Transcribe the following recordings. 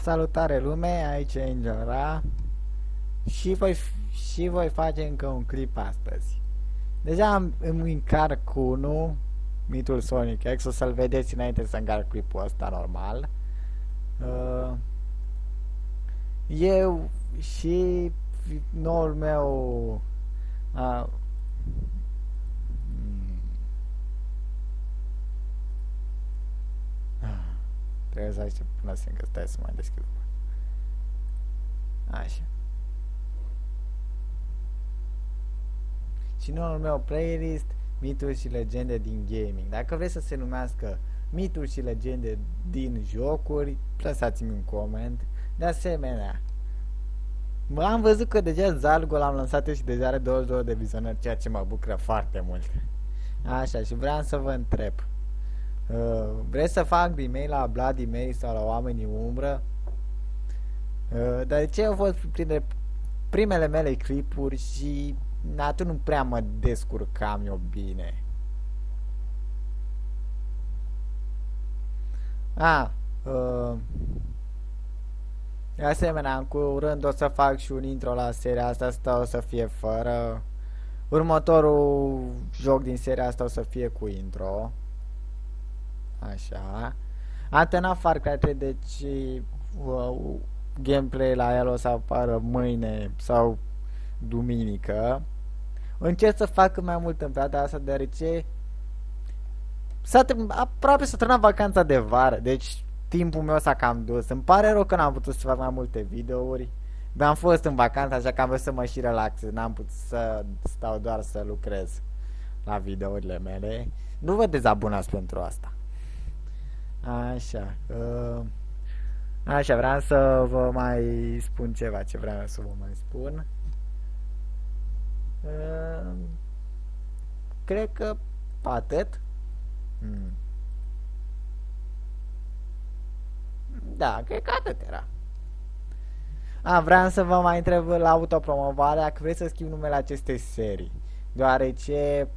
Salutare lume, aici e Angela și voi face încă un clip astăzi. Deja îmi încarc cu unul, mitul Sonic X, o să-l vedeți înainte să încarc clipul ăsta normal. Eu și noul meu trebuie să aștept până se încă, stai să mai deschid. Așa. Și noul meu playlist, mituri și legende din gaming. Dacă vreți să se numească mituri și legende din jocuri, lăsați-mi un coment. De asemenea, am văzut că deja Zalgo l-am lansat și deja are 22 de vizionări, ceea ce mă bucură foarte mult. Așa, și vreau să vă întreb, vreți să fac remake la Bloody Mary sau la Oamenii Umbră? Dar ce au fost printre primele mele clipuri și atunci nu prea mă descurcam eu bine. De asemenea, în curând o să fac și un intro la seria asta, o să fie fără. Următorul joc din seria asta o să fie cu intro. Așa. Antena Far Cry 3, deci gameplay la el o să apară mâine sau duminică. Încerc să fac mai mult în perioada asta, deoarece aproape s-a terminat vacanța de vară, deci timpul meu s-a cam dus. Îmi pare rău că n-am putut să fac mai multe videouri. Am fost în vacanță, așa că am vrut să mă și relaxez. N-am putut să stau doar să lucrez la videourile mele. Nu vă dezabonați pentru asta. Așa. Așa, vreau să vă mai spun ceva, ce vreau să vă mai spun. Cred că atât. Da, cred că atât era. Vreau să vă mai întreb la autopromovare dacă vreți să schimb numele acestei serii, deoarece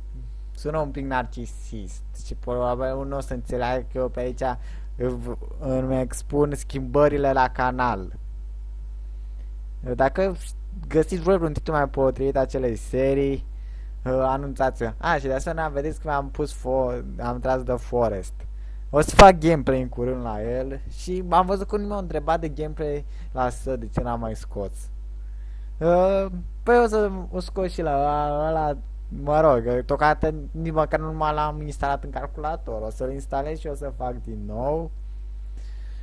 sună un pic narcisist și probabil nu o să înțeleagă că eu pe aici îmi expun schimbările la canal. Dacă găsiți voi un titlu mai potrivit acelei serii, anunțați-o. Și de asemenea vedeți că am tras The Forest. O să fac gameplay în curând la el și am văzut că nu m-a întrebat de gameplay la să de ce n-am mai scos. Păi o să o scos și la ăla, mă rog, tocată nici măcar nu l-am instalat în calculator. O să-l instalez și o să fac din nou.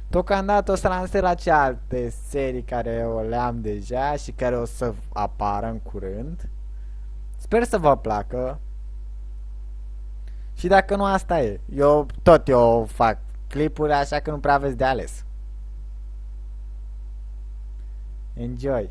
Tocmai o să lansez la cealaltă serii care o le-am deja și care o să apară în curând. Sper să vă placă. Și dacă nu, asta e. Eu fac clipuri, așa că nu prea aveți de ales. Enjoy!